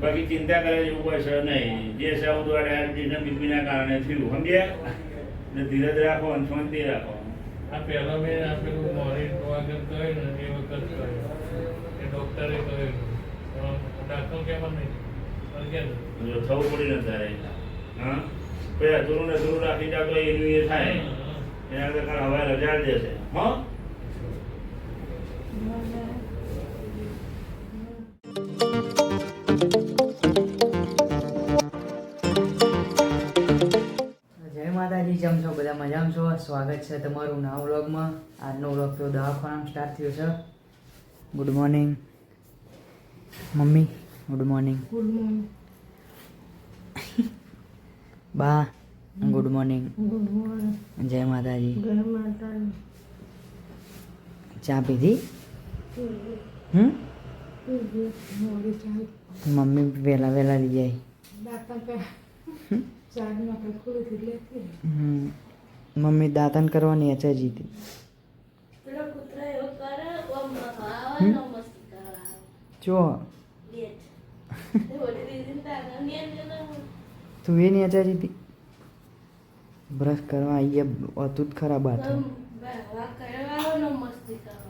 બાકી ચિંતા કરે એવું કોઈ છે નહીં. જે છે એવું ડાયાબિટીસના બીપીના કારણે થયું, સમજ્યા? ને ધીરજ રાખો અને શાંતિ રાખો. આ પહેલા મેં આપેલું મોર્નિંગ વાગર કહ્યું ને એ વખત કહ્યું એ ડૉક્ટરે કહ્યું ડાક્ટર કહેવા નહીં જો થવું પડી ને તારે હા પછી અધૂરું ને અધૂરું રાખી જાવ તો એનું એ થાય. એના કરતા હવે રજા જ દેશે. હા જય માતાજી, કેમ છો બધા? મજામાં છો? સ્વાગત છે તમારું નવા વ્લોગમાં. આજનો વ્લોગ તો દવાખાનામાં સ્ટાર્ટ થયો છે. Good morning mummy. Good morning. Good morning. બા ગુડ મોર્નિંગ. Good morning. જય માતાજી. જય માતાજી. ચા પીધી? મોડી ચાલ મમ્મી વહેલા વહેલા લઈ જાય. દાંતણ પે ચારમાં કઈ ખુલી લેતી. મમ્મી દાંતણ કરવાની છે જીતી. પેલો કૂતરો એવો કરે ઓમ ખાવાનો મસ્તી કરાવે જો બેટ તે ઓડી દીધી તારા નિયમ તું એ નહીં છે જીતી. બ્રશ કરવા અહીંયા હતું જ ખરાબ બાથરૂમ. વા કરવાનો મસ્તી કરાવે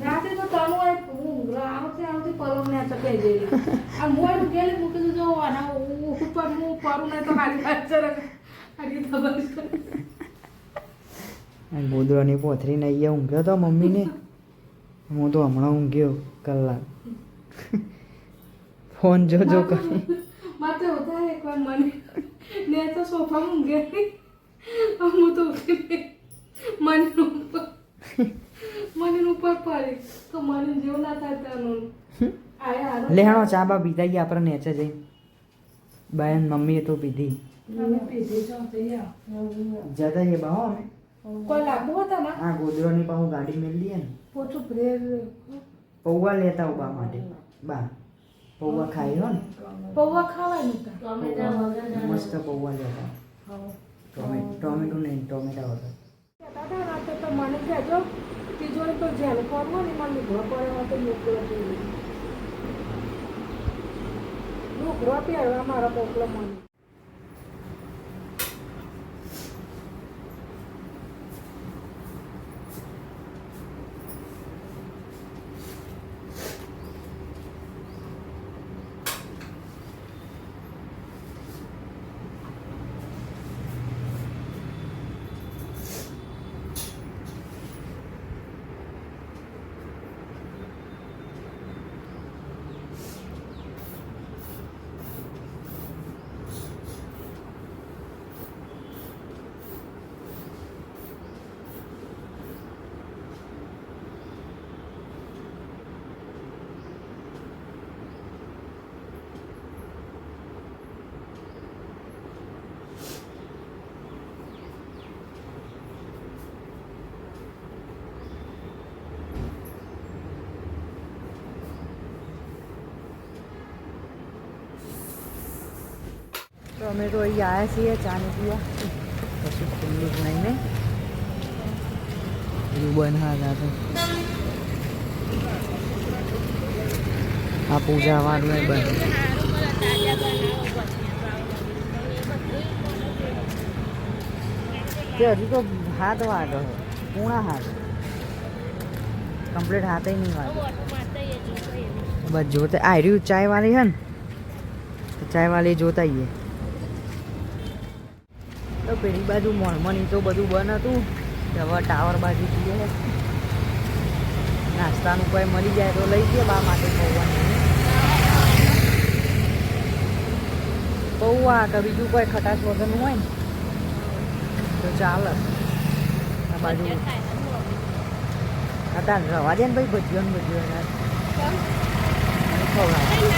રાતે તો તનુ ઊંઘ આવતી પલંગ ને ચકે જઈ આ મોડ ગેલી મૂકી દીધો આના ઉપર હું પરું ને તો ખાલી પાછળ ખાલી ખબર ગોદરાની પોથરીને અહીંયા ઊંઘ્યો તો મમ્મીને. હું તો હમણાં ઊંઘ્યો કલાક. ફોન જોજો કરી માથે હોતા એક વાર મને ને તો સોફામાં ઊંઘે હું તો ઉઠીને મને ઉપર પડી તો મને જેવું ના થાય તનું લેહાણો ચા બા પીતા ગયા આપણે નેચે જઈ. બાયન મમ્મીએ તો પીધી. જતા એ બા અમે કોઈ લાગુ હતા ને આ ગોદરોની પાછું ગાડી મેળ દઈએ ને પોચું બ્રેડ પૌવા લેતા હું બા માટે. બા પૌવા ખાઈ હો ને પૌવા ખાવાનું ટોમેટા વગર મસ્ત પૌવા લેતા. ટોમેટો નહીં ટોમેટા વગર. દાદા રાતે તો મને કહેજો તિજોરી તો જેલ કરવો ને મને લુગડો પડે તો લુગડો પહેરી લુગડો પહેરવા મારા પોકલો મને તો અમે તો અહીં આવ્યા છીએ ચાની પીવા. પછી ખુલ્લું બનાવીને એવું બનાવ્યા હતા. આ પૂજા વાળું એ બન તે હજુ તો હાથ વાગે પૂણા હાથ કમ્પ્લીટ હાથે નહીં વાગે. બસ જોતા આ રહ્યું ચાય વાળી છે ને તો ચાય વાળી જોતા આવીએ. તો પેલી બાજુ મોણમણી તો બધું બંધ હતું. હવે ટાવર બાજુ જઈએ. નાસ્તાનું કોઈ મળી જાય તો લઈ જઈએ બા માટે પૌવાનું. પૌવા કે બીજું કોઈ ખટાશ વગરનું હોય ને તો ચાલે. આ બાજુ હતા રવા દે ને ભાઈ ભજીયો ને ભજીયો ખવડાવે.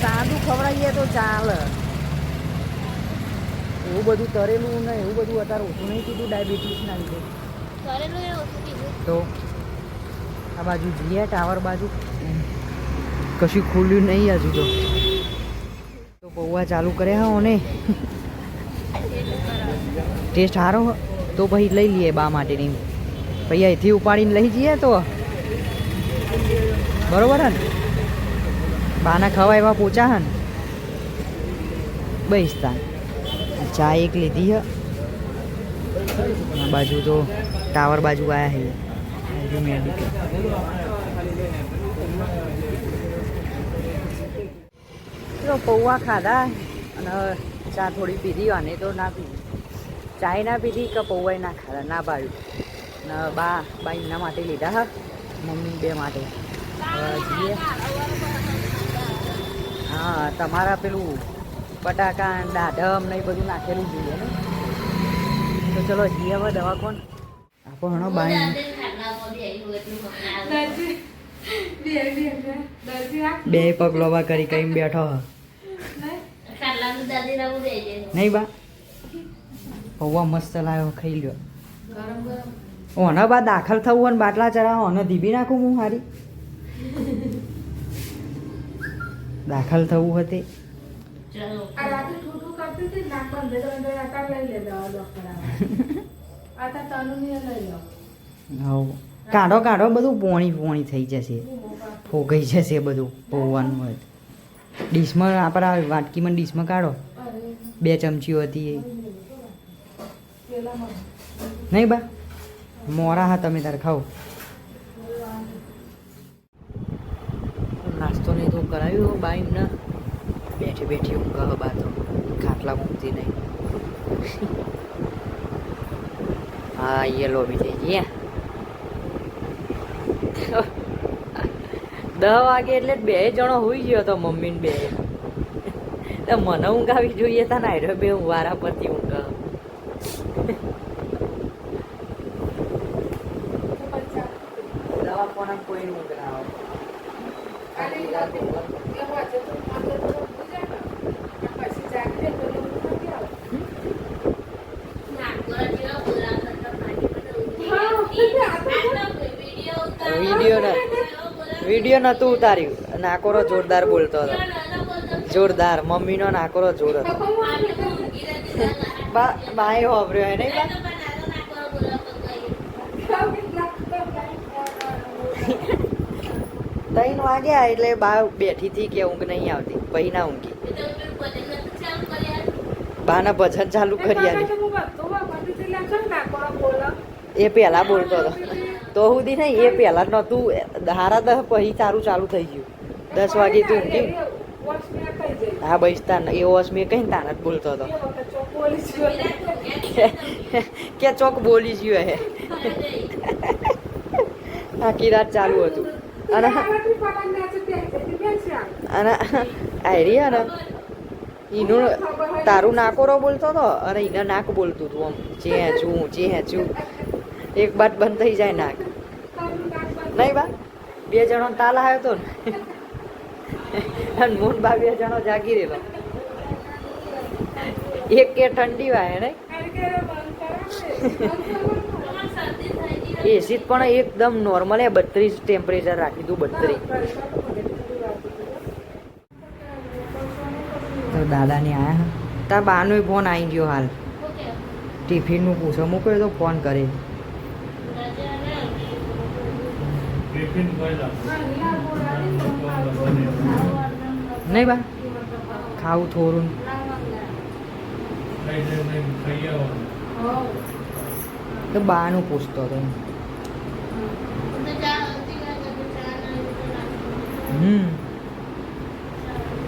સાદું ખવડાવીએ તો ચાલે. એવું બધું તરેલું ને એવું બધું અત્યારે ઓછું નહીં કીધું ડાયાબિટીસના લીધે. તો આ બાજુ જઈએ ટાવર બાજુ. કશું ખુલ્યું નહીં હજુ તો પૌવા ચાલુ કર્યા હો ને. ટેસ્ટ સારો તો પછી લઈ લઈએ બા માટેની. પછી અહીંથી ઉપાડીને લઈ જઈએ તો બરોબર હે ને. બાના ખવા એવા પોચા હે ને બઈસ્તા ચા એક લીધી હે આ બાજુ તો ટાવર બાજુ આયા છે મેડિકલ તો પૌવા ખાધા અને ચા થોડી પીધી અને તો ના પીધી ચાય ના પીધી કે પૌવાય ના ખાધા ના પાડ્યું ને બા એમના માટે લીધા હા મમ્મી બે માટે જઈએ હા તમારા પેલું બટાકા દાઢમ ને એ બધું નાખેલું જોઈએ ને તો ચલો જઈએ હવે દવા કોણ આપો હણો બાઈ બે પગ લોબા કરી કઈ બેઠો હ નહીં બા પૌવા મસ્ત લાવ્યો ખાઈ લ્યો ઓને બા દાખલ થવું હોય ને બાટલા ચડાવો ઓને ધીબી નાખું હું હારી દાખલ થવું હતી આ રાતે ઠૂઠું કરતી હતી નાક બંધ આકાર લઈ લે દવા ડોક્ટર આ તા તનુની લઈ લો હવ કાઢો કાઢો બધું પોણી થઈ જશે ફોગાઈ જશે બધું પૌવાનું હોય ડીશમાં આપણા વાટકીમાં ડીશમાં કાઢો 2 ચમચીઓ હતી એ નહીં બા મોરા હા તમે તાર ખાઓ નાસ્તો નહીં તો કરાવ્યું બા એમને બેઠી બેઠી ઊંઘ બા તો ખાટલા મૂકતી નહીં હા એ લોબી થઈ ગઈ 10 વાગે એટલે 2 જણો હોઈ ગયો તો મમ્મી ને 2 તો મને ઊંઘ આવી જોઈએ તા ના બે વારા પરથી ઊંઘ દવા કોના કોઈ ઊંઘ ના આવે વિડીયો નતું ઉતાર્યું નાકોરો જોરદાર બોલતો હતો જોરદાર મમ્મીનો નાકોરો જોર હતો બાએ વાપર્યો હે નહીં 3 વાગ્યા એટલે બા બેઠી હતી કે ઊંઘ નહીં આવતી પછી ના ઊંઘી બાના ભજન ચાલુ કરી આલી એ પહેલા બોલતો હતો તો સુધી નહીં એ પહેલા નહોતું 10:30 પછી તારું ચાલુ થઈ ગયું 10 વાગે તું ઊંઘી હા બઈસ્તા એ વોશ મેં કઈ તાન જ બોલતો હતો કે ચોક બોલી ગયો હે આખી રાત ચાલુ હતું અને આયરી ને એનું તારું નાકોરો બોલતો હતો અને એને નાક બોલતું હતું આમ ચે છું એક બાદ બંધ થઈ જાય નાક નહીં બા 2 જણો તાલ આવ્યો હતો ને અને મોન બા 2 જણો જાગી રહેલો એક કે ઠંડી વાય નહીં એસી પણ એકદમ નોર્મલ 32 ટેમ્પરેચર રાખી દઉં 32 તો દાદાને આયા તાર બાનો ફોન આવી ગયો હાલ ટિફિનનું પૂછો મૂક્યો તો ફોન કરે નહીં બા ખાવું થોડું તો બાનું પૂછતો હતો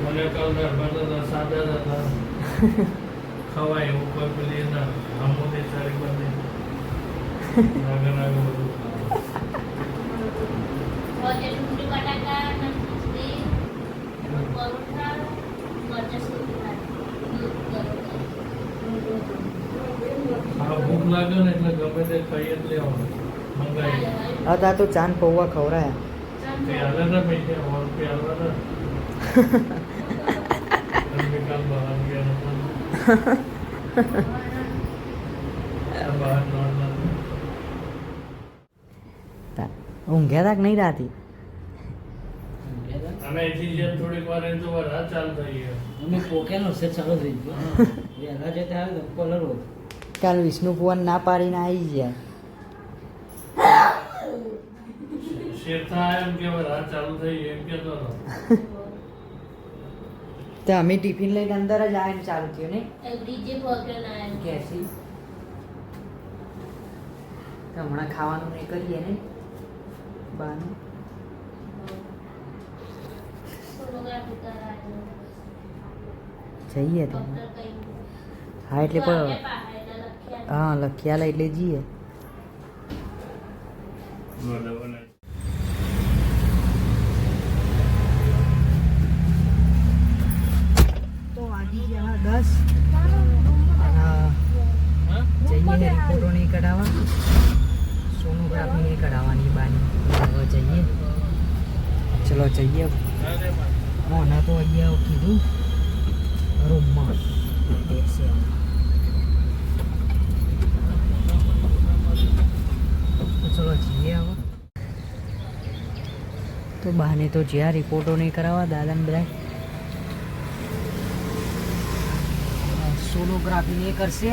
મને કાલ સાદા હતા ખવાય એવું કોઈ પેલી ના આમોદે સારી બને નાગર નાગર બધું ભૂખ લાગે ને એટલે ગમે તે ખાઈ જ લેવાનું મંગાવી હતા તો ચાંદ પૌવા ખવરાયા પ્યાલા ના પૈસા ઓર પ્યાલા ના કાલ બહાર ગયા બહાર ઊંઘ્યા તાક નહીં રાતી અને એથી જે થોડીક વાર તો રાત ચાલુ થઈ ગયો અમે પોકેનો છે ચાલુ થઈ ગયો વહેલા જતા આવે તો કલર હોય કાલ વિષ્ણુ ભુવન ના પાડીને આવી ગયા શેરથા એમ કે રાત ચાલુ થઈ એમ કેતો હતો તો અમે ટિફિન લઈને અંદર જ આવીને ચાલુ થયું ને એક ડીજે ફોર્ક્યો ના આવ્યો. કેસી તો હમણાં ખાવાનું નહીં કરીએ ને બાનું સોનોગ્રાફી કરાવ્યો. જઈએ તો ડૉક્ટર કહ્યું. હા એટલે તો પણ આવ્યા પાછા એટલે લખ્યા. હા લખ્યાલા એટલે જઈએ બરાબર. તો વાગી ગયા 10 જઈએ રિપોર્ટો નહીં કઢાવવા સોનોગ્રાફી નહીં કઢાવવાની બાની હવે જઈએ ચલો જઈએ મોના તો અહીંયા કીધું રૂમમાં બેસે તો ચલો જઈએ હવે તો બાને તો જ્યાં રિપોર્ટો નહીં કરાવવા દાદાને બધા સોનોગ્રાફી નહીં કરશે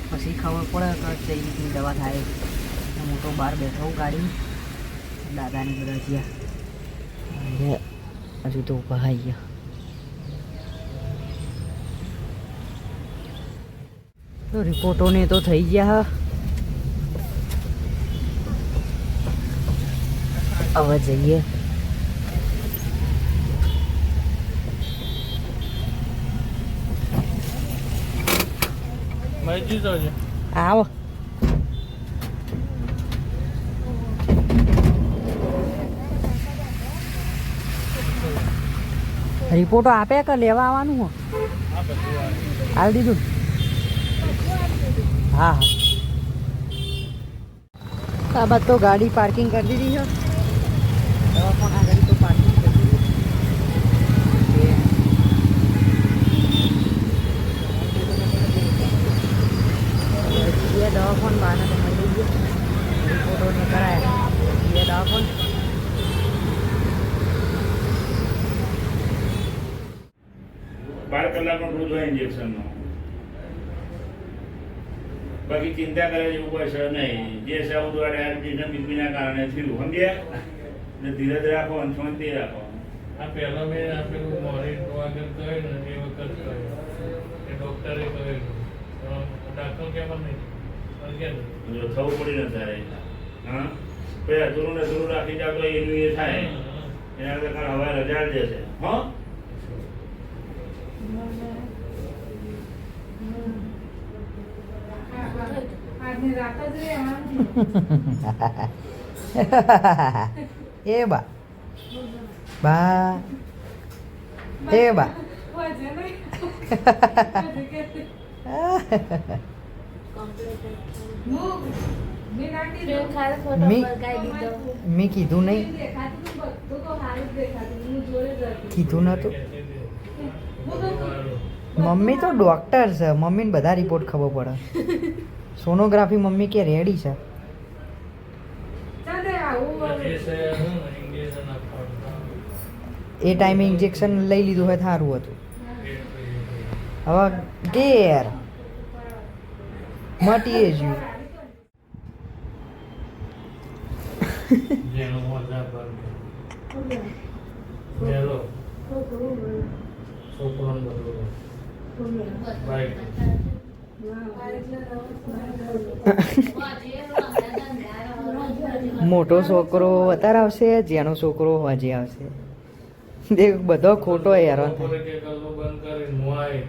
પછી ખબર પડે કે કઈ રીતની દવા થાય હું તો બહાર બેઠો હું ગાડી દાદાની બધા જ્યાં હજુ તો ઊભા આવી ગયા તો રિપોર્ટોને તો થઈ ગયા હવે જઈએ માહિતી તો છે. આવો રિપોર્ટો આપે કે લેવા આવવાનું હો આવી દીધું ને? હા હા આ બાદ તો ગાડી પાર્કિંગ કરી દીધી છે દવા પણ આ ગાડી તો પાર્કિંગ કરી દીધી ये दवा फोन बाना तो मળી ગયો રિપોર્ટો ને કરાયા ये दवा फोन 12 કલાકનો ડોઝ હોય ઇન્જેક્શનનો. બાકી ચિંતા કરે જેવું કોઈ છે નહીં. જે છે બધું આ ડાયાબિટીસના બીપીના કારણે થયું, સમજ્યા? ને ધીરજ રાખો અને શાંતિ રાખો. આ પહેલા મેં આપેલું મોરી આગળ કહ્યું ને એ વખત કહ્યું એ ડૉક્ટરે કહ્યું દાખલ કેમ નહીં પણ કેમ જો થવું પડી ને તારે હા પછી અધૂરું ને અધૂરું રાખી જાવ તો એનું એ થાય એના કરતા હવે રજા જ દેશે હા આજની રાત જ રહેવાનું. એ બા બા એ બા વાજે નહીં. હું મેં નાખી પ્રેમ દઉં. ખાસ ફોટો મી- બગાડી દીધો. મેં કીધું નહીં દેખાતું હતું બધું તો સારું જ દેખાતું. હું જોડે જ હતી. કીધું નતું હું તો મમ્મી તો ડોક્ટર છે મમ્મીને બધા રિપોર્ટ ખબર પડે સોનોગ્રાફી મમ્મી કે રેડી છે ચાલે આવું પછી છે ઇન્જેક્શન આપવાનું એ ટાઈમે ઇન્જેક્શન લઈ લીધું હોય સારું હતું હવે ઘેર મટીએ જ જેનો મજા પર મેલો છોકરોને બધું બાઈક મોટો છોકરો અત્યારે આવશે જેનો છોકરો હજી આવશે દેખ બધો ખોટો હેરાન થાય બપોરે કે કલ્લો બંધ કરીને હું આવી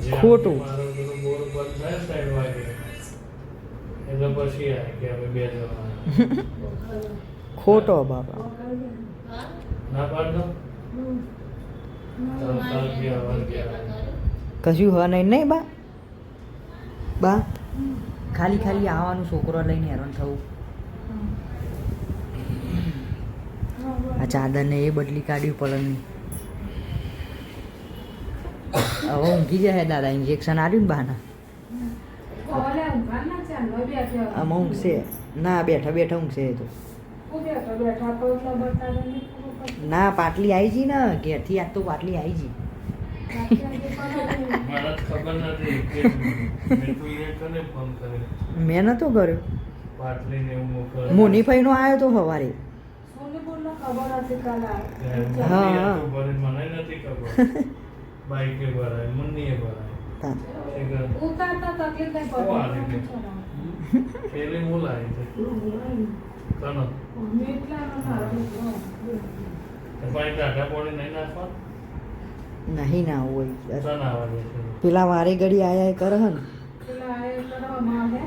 ગયો ખોટું. મારો પેલો બોર બંધ થાય સાઈડ વાગે એટલે પછી આવે કે અમે બે જણા ખોટો બાપા ના પાડતો ચાલ ગયા વાર ગયા કશું હ નહીં નહીં બા બા ખાલી ખાલી આવવાનું છોકરો લઈને હેરાન થવું આ ચાદરને એ બદલી કાઢ્યું પલંગની હવે ઊંઘી જાય દાદા ઇન્જેક્શન આવ્યું ને બાના કોલે ઊંઘા ના છે ન બેઠા. આમાં ઊંઘશે ના બેઠા બેઠા ઊંઘશે એ તો હું બેઠા બેઠા પગલા બતાડે નહીં ખબર પડતી. ના પાટલી આવી જી ને ઘેરથી આજ તો પાટલી આવી જી મને ખબર નથી કે મેં તો એ કને ફોન કર્યો મેં નતો કર્યો પાટલી ને એવું મોકલ મોનીભાઈનો આવ્યો તો સવારે સોને બોલો ખબર હતી કાલે હા. મને નથી ખબર બાઈકે ભરાય મુન્નીએ ભરાય એક ઉતારતા તકલીફ નહીં ઓ આવી પડતી પેલી મૂલ આવી છે તનો મીઠલાનો મારો પાણી ટાટા પાણી નહીં નાખવા નહીં ના હોય તન આવવા દે છે પેલા વારે ઘડી આયા કરે હે ને પેલા એ કરવામાં આવે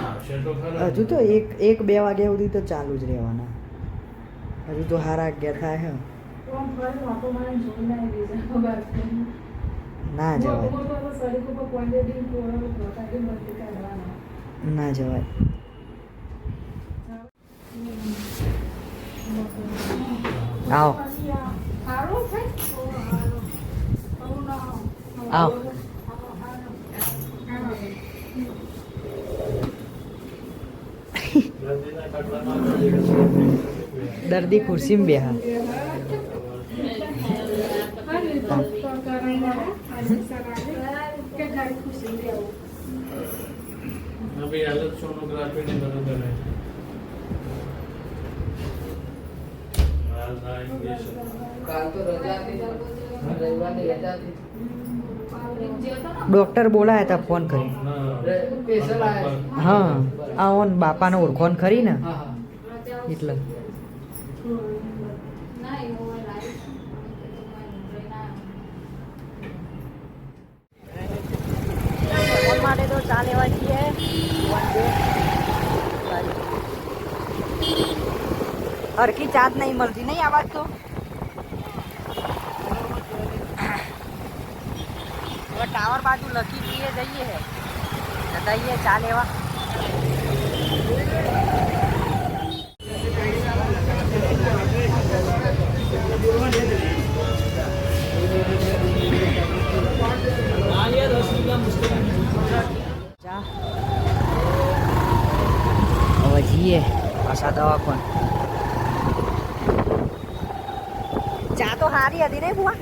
આવશે તો ખરા હજુ તો એક બે વાગ્યા સુધી તો ચાલુ જ રહેવાના હજુ તો હારા 11 થાય હે કોમ ફરી વાતો મારે જોઈને બીજા ખબર ના જવાય મોટો તો સડી ઉપર ક્વોન્ટિટી પૂરો પ્રોટાઇન બંધ કરવાના ના જવાય આવો હારું છે આવો દર્દીના ખાટલામાં દર્દી ખુરશીમાં બેહા અભી હાલત સોનોગ્રાફી ને બધું કરે હાલ ના ઇન્જેક્શન કાલ તો રજા હતી રવિવારની રજા હતી ડોક્ટર બોલાયા હતા ફોન કરી સ્પેશિયલ આયા હા આ ઓન બાપાને ઓળખોન ખરી ને હા હા એટલે માટે તો ચા લેવા જઈએ હરકી ચા જ નહીં મળતી નહીં આવાજ તો હવે ટાવર બાજુ લખી દઈએ જઈએ હે જઈએ ચા લેવા ચા હવે જઈએ પાછા દવાખાન ચા તો સારી હતી નહીં બુઆ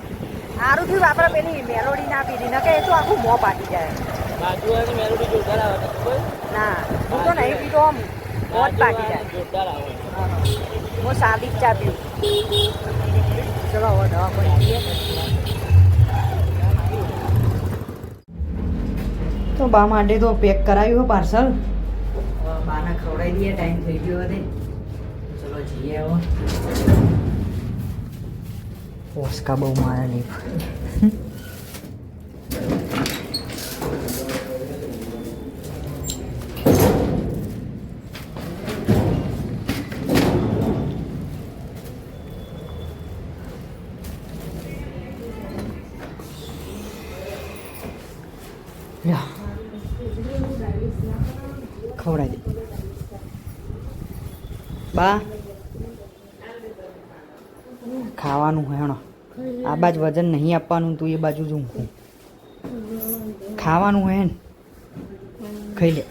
સારું થયું આપણે પેલી મેલોડી ના પીધી ન કે એ તો આખું મોં પાકી જાય બાજુવાળી મેલોડી જોરદાર આવે કોઈ ના હું તો નહીં પીતો આમ મોં જ પાકી જાય જોરદાર આવે હું સાદી જ ચા પીવું ચલો હવે દવાખાને જઈએ તો બા માટે તો પેક કરાવ્યું પાર્સલ બાને ખવડાવી દઈએ ટાઈમ થઈ ગયો હતો ચલો જઈએ હવે ઓસ્કા બહુ મારે નહીં ખવડાવી દે બા ખાવાનું હેણો આ બાજુ વજન નહીં આપવાનું તું એ બાજુ જ ઊંઘું ખાવાનું હે ને ખાઈ લે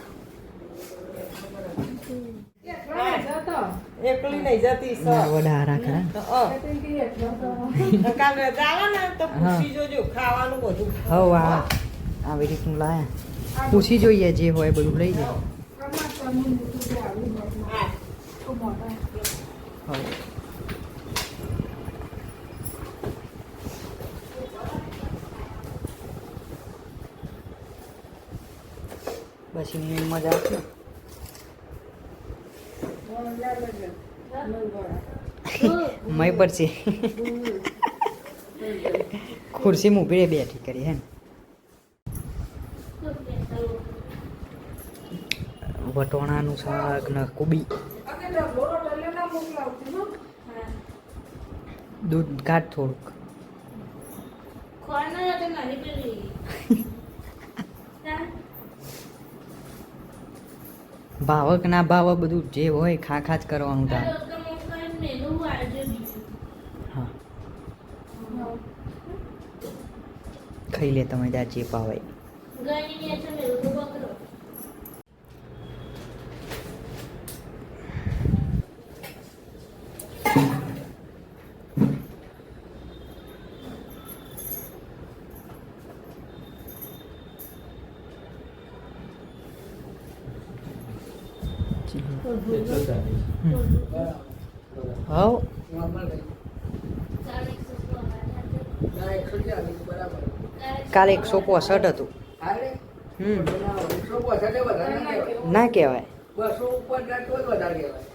એકલી નહીં જતી વડા રાખા કાલ રજા આવે ને તો પૂછી જોજો ખાવાનું બધું હવ આ આવી રીતનું લાયા પૂછી જોઈએ જે હોય બધું લઈ જાય હવ પછી મને મજા આવશે મય પડશે ખુરશી મૂકી બેઠી કરી હે ને વટોણાનું શાક ને કુબી દૂધ કાઢ થોડુંક ખોરના તો મારી પેલી ભાવક ના ભાવ બધું જે હોય ખા ખા જ કરવાનું તાર હા ખાઈ લે તમે ત્યાં જે પાવાય હવ કાલે 165 હતું. ના કહેવાય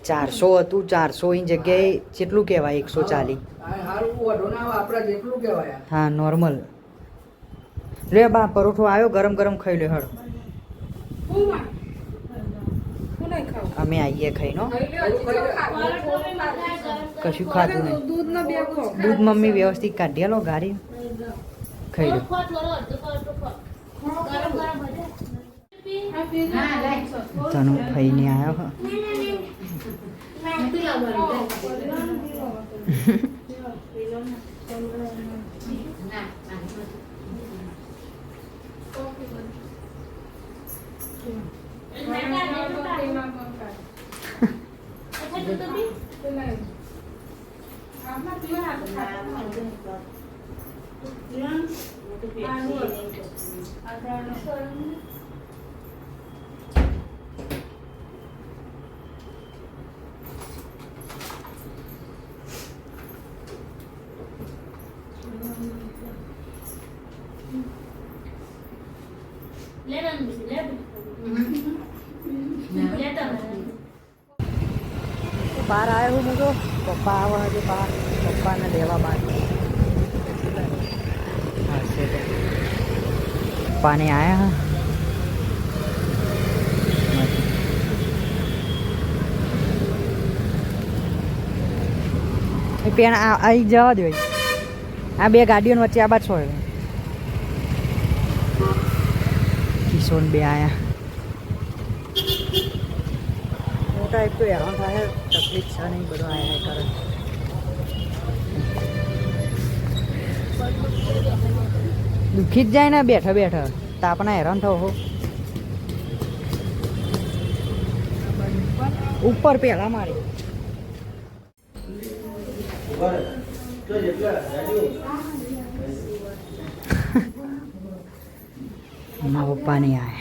400 હતું. 400 ની જગ્યાએ કેટલું કહેવાય? 140. હા નોર્મલ. લે બા પરોઠો આવ્યો, ગરમ ગરમ ખાઈ લે હળ. અમે આવીએ ખાઈનો, કશું ખાતું નહીં. દૂધ મમ્મી વ્યવસ્થિત કાઢી લો ગાડી, ખાઈ લો. તનુ ખાઈને આવ્યો. બહાર આવ્યો હું તો, પપ્પા આવે હજુ બહાર, પપ્પાને લેવા બહાર. પપ્પાને આવ્યા પેણ આવી જવા દો. આ બે ગાડીઓ વચ્ચે આ બાદ છો કિશોર બે આયા. મોટા એક તો હેરાન થાય, તકલીફ છે નહીં, બધું આયા કરે. દુખી જ જાય ને બેઠા બેઠા, તાપના હેરાન થવો હો. ઉપર પેલા મારી મારા પપ્પા નહીં આવે.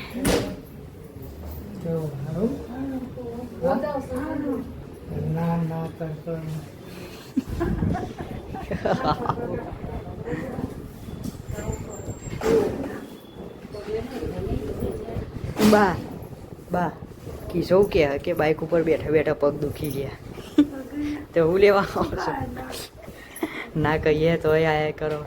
બા બા કિશો કે બાઇક ઉપર બેઠા બેઠા પગ દુખી ગયા તો હું લેવા આવશો? ના કહીએ તો આયા કરો.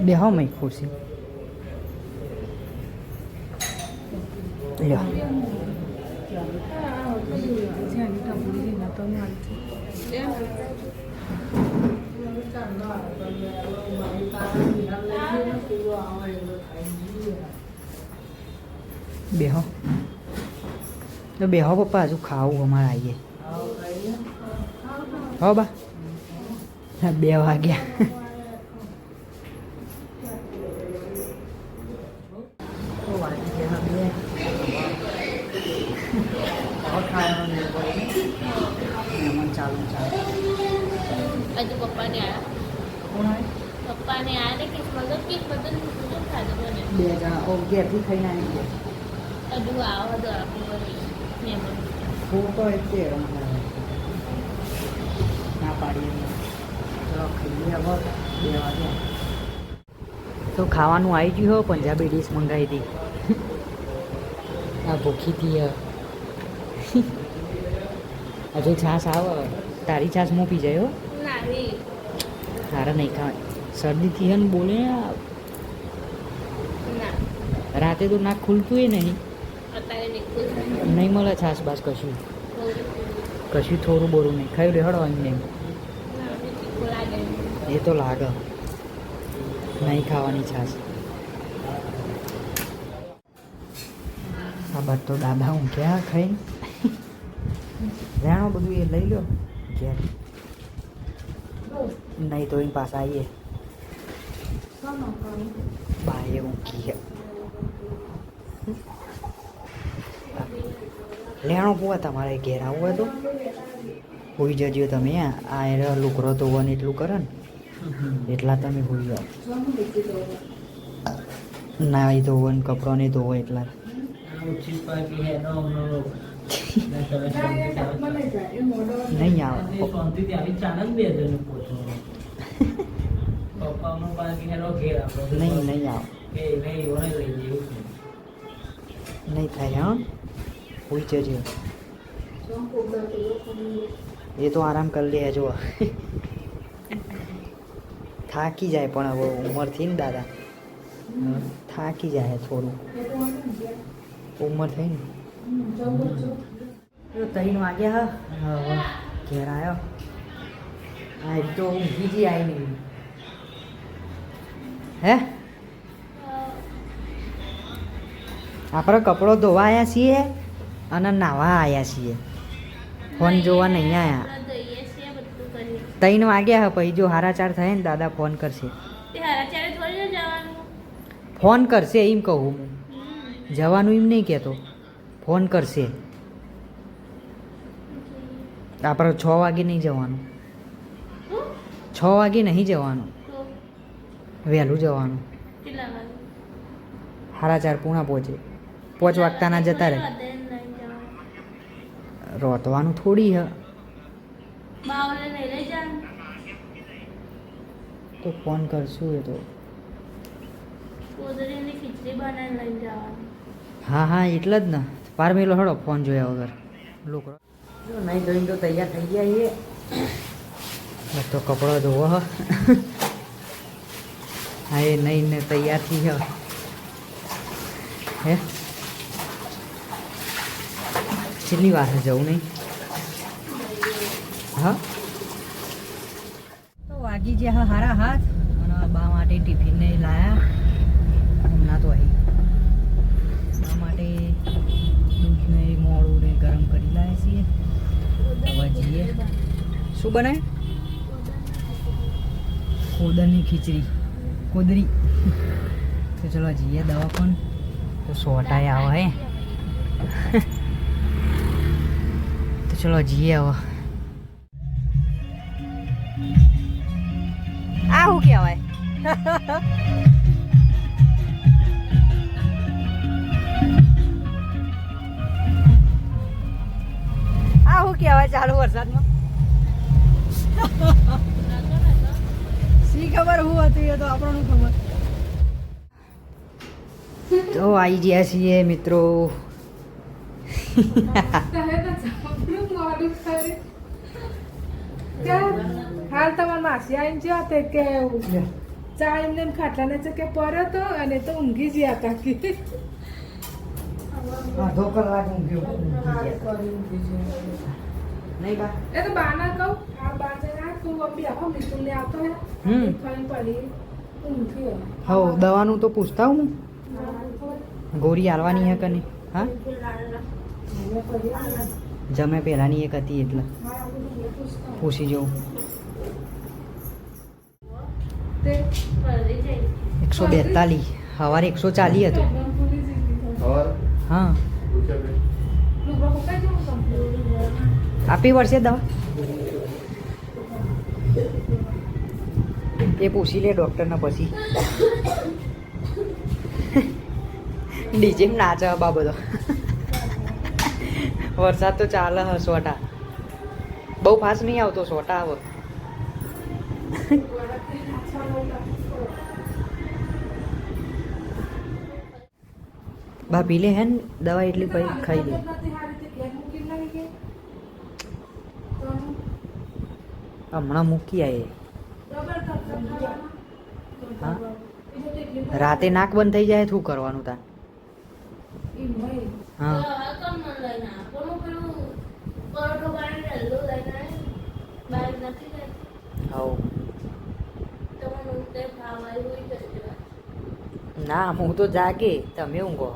બેહો મેં ખુશી લ્યો. બેહો તો બેહો પપ્પા, હજુ ખાવું અમારે આવીએ. હો બા 2 વાગ્યા. હજુ પપ્પાને આયા, પપ્પાને આયા ને કિસ્મત ખાધું મને 2 જણા ઘેરથી ખાઈને આવી ગયા. હજુ આવો તો આપણું ફોટો એટલે ના પાડીએ. ચલો ખાઈએ હવે 2 વાગ્યા. તો ખાવાનું આવી ગયું હો, પંજાબી ડીશ મંગાવી હતી. આ ભૂખી હતી. હજુ છાશ આવે, તારી છાશ હું પી જાય હો. તારા નહીં ખાવા, શરદીથી હે ને બોલે. રાતે તો નાક ખુલતું એ નહીં, નહીં મળે છાશ બાસ કશું, થોડું બોરું નહીં ખાયું રેહડો એમને. એ તો લાગે નહીં ખાવાની છાશ. આ બાદ તો દાદા હું ક્યાં ખાઈ રહેણો બધું એ લઈ લો ઘેર નહીં તો એની પાસે આવીએ બાએ ઊંઘી લેણો પૂવા તમારે ઘેર આવવું હોય તો હોઈ જજો તમે આ એ લુકરો તો વન એટલું કરે ને એટલા તમે હોઈ જાઓ ના એ તો વન કપડો નહીં ધોવો એટલા ઓછી પાકી હે નો નહીં આવે શાંતિથી આવી ચાલે બે જણ પૂછો પપ્પાનું બાકી હેરો ઘેર આપણો નહીં આવે એ નહીં ઓને લઈ જેવું નહીં થાય હા હોઈ જજો એ તો આરામ કરી લે જો થાકી જાય પણ હવે ઉંમરથી ને દાદા થાકી જાય થોડું ઉંમર થઈ ને 3 વાગ્યા હવે ઘેર આવ્યો આ તો ઊંઘી જ આવી નહીં હે આપણે કપડો ધોવા આવ્યા છીએ અને નાવા આવ્યા છીએ ફોન જોવા નહીં આવ્યા દઈએ છીએ બધું કરીએ 3 વાગ્યા પછી જો 4:30 થાય ને દાદા ફોન કરશે તે હારા ચારે થોડી ના જવાનું ફોન કરશે એમ કહું હું જવાનું એમ નહીં કહેતો ફોન કરશે આપણે 6 વાગે નહીં જવાનું 6 વાગે નહીં જવાનું તો વહેલું જવાનું કેટલા વાગે 4:30 પૂણા પહોંચે 5 વાગતાના જતા રહે રોતવાનું થોડી હ બાવલે લઈ લઈ જા તો ફોન કરશું એ તો કોદરીની ખીચડી બનાવીને લઈ જવાનું હા હા એટલે જ ને પારમેલો હળો ફોન જોયા વગર લોકો નહીં ધોઈને તો તૈયાર થઈ ગયા છીએ તો કપડો ધોવો હા એ નહીં ને તૈયાર થઈ ગયા હે કેટલી વાર જવું નહીં હા તો વાગી ગયા હારા હાથ અને બા માટે ટિફિનને લાયા હમણાં તો આવી બા માટે દૂધને મોડું ને ગરમ કરી લાવ્યા છીએ હવે જઈએ શું બનાવે કોદરની ખીચડી કોદરી તો ચલો જઈએ દવા પણ તો સોટાય આવે હે તો ચલો જઈએ હવે આ શું કહેવાય આ શું કહેવાય ચાલુ વરસાદમાં શી ખબર હું હતું એ તો આપણને ખબર તો આવી ગયા છીએ મિત્રો હાલ તમારા માસી આવીને જ્યાં તે કે ચા એમને ખાટલાને છે કે પડ્યો તો અને તો ઊંઘી ગયા હતા કે અડધો કલાક ઊંઘ્યો નહીં બા એ તો બાના કહું આ બાજે ના તું બી આખો મિતુલ ને આવતો હે ફાઈન પડી ઊંઘી હો દવાનું તો પૂછતા હું ગોરી આલવાની હે કે નહીં હા જમે પહેલાની એક હતી એટલે પૂછી જવું તે 142 સવારે 140 હતું હા આપી પડશે દવા એ પૂછી લે ડૉક્ટરને પછી ડીજે નાચે બા બધો વરસાદ તો ચાલે હ સોટા બહુ ફાસ્ટ નહીં આવતો સોટા આવે બા પી લે હે ને દવા એટલી પછી ખાઈ લે હમણાં મૂકી આવીએ હા રાતે નાક બંધ થઈ જાય શું કરવાનું તાર હા ના હું તો જાગે તમે ઊંઘો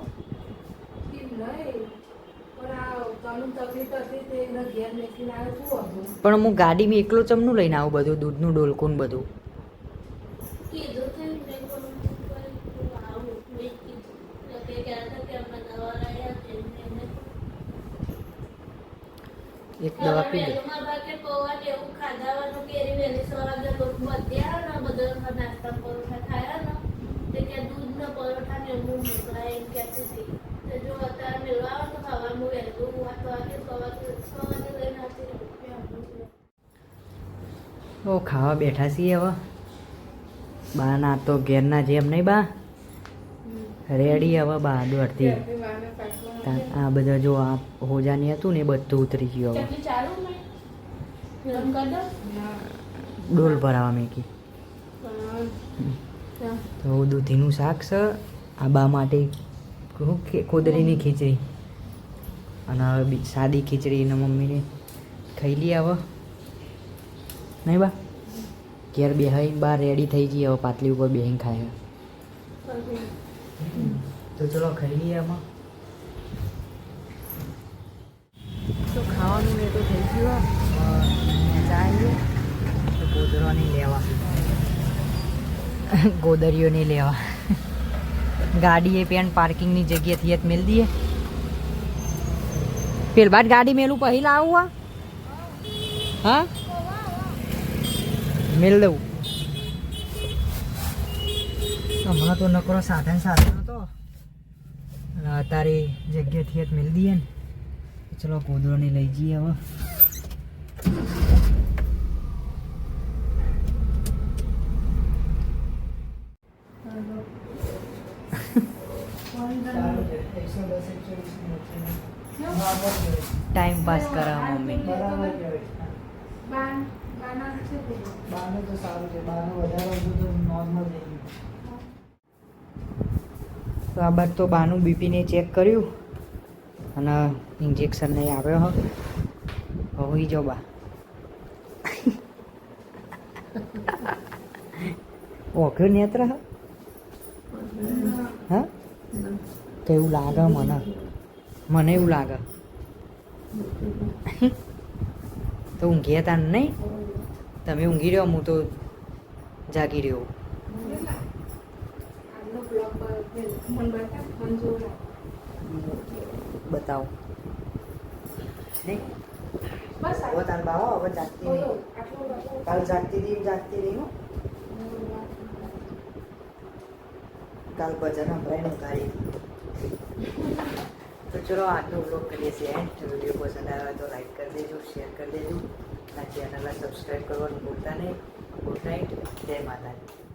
પણ આ જવાનું તકલીફ હતી તે એને ઘેર મેકીને આવ્યો શું હતું પણ હું ગાડીમાં એકલો ચમનું લઈને આવું બધું દૂધનું ડોલકું ને બધું કીધું કે મેં કોનું આવું મેં કીધું કે કહેતા હતા કે અમે દવા લાવ્યા છે એને એક દવા પી લે વેલુમાં ભાગે પૌવા ને એવું ખાધાવાનું કેરી વહેલી સવારે લોક બધ્યા ને બધા નાસ્તા પરોઠા ખાયા ને તે કે દૂધ ને પરોઠા ને એવું મોકલાય એમ કહેતી હતી તો જો અત્યારે મેળવા આવે તો ખાવાનું વહેલું 8 વાગે સવારે લઈને આવતી રહું ઓ ખાવા બેઠા છીએ હવે બા ના તો ઘેરના જેમ નહીં બા રેડી હવે બા દોડતી આ બધા જો આ હોજાની હતું ને એ બધું ઉતરી ગયું હવે ચટણી ચાલુ મેં ગરમ કરી દઉં ડોલ ભરાવા મેકી તો દૂધીનું શાક છે આ બા માટે શું કે કોદરીની ખીચડી અને હવે સાદી ખીચડી એના મમ્મીને ખાઈ લઈએ હવે નહીં બા ઘેર બેહાઈને બહાર રેડી થઈ જઈએ હવે પાટલી ઉપર બેહીને ખાય તો ચલો ખાઈ લઈએ આમાં તો ખાવાનું ને તો થઈ ગયું ચાલીએ તો ગોદરો નહીં લેવા ગોદરીઓ નહીં લેવા ગાડીએ પેન પાર્કિંગની જગ્યાથી જ મેલ દઈએ પેલ બાદ ગાડી મેલું પહેલા આવું હા મેલ દઉં હમણાં તો નકરો સાધન હતો અને અત્યારે જગ્યાથી જ મેલ દઈએ ને ચલો ગોદરોને લઈ જઈએ હવે ટાઈમ પાસ કરાવ મમ્મી બાના છે તે બારનું તો સારું છે બારનું વધારે હતું તો નોર્મલ થઈ ગયું તો આ બાદ તો બાનું બીપીને ચેક કર્યું અને ઇન્જેક્શન નહીં આવ્યો હવે હોઈ જાઓ બા ઓખ્યો નેત્ર હા તો એવું લાગે મને એવું લાગે તો ઊંઘી હતા નહીં તમે ઊંઘી રહ્યો હું તો જાગી રહ્યો આજનો બ્લોગ મન બતા મંજૂર બતાવો નહીં બસ હવે તાર બાવા હવે જાગતી નહીં આટલું કાલ જાગતી રહી હો કાલ ભજન સંભળાઈને ઉતારી તો ચલો આજનો બ્લોગ કરીએ છીએ એન્ડ વિડીયો પસંદ આવ્યો તો લાઈક કરી દેજો શેર કરી દેજો આ ચેનલને સબસ્ક્રાઈબ કરવાનું ભૂલતા નહીં ગુડ નાઇટ જય માતાજી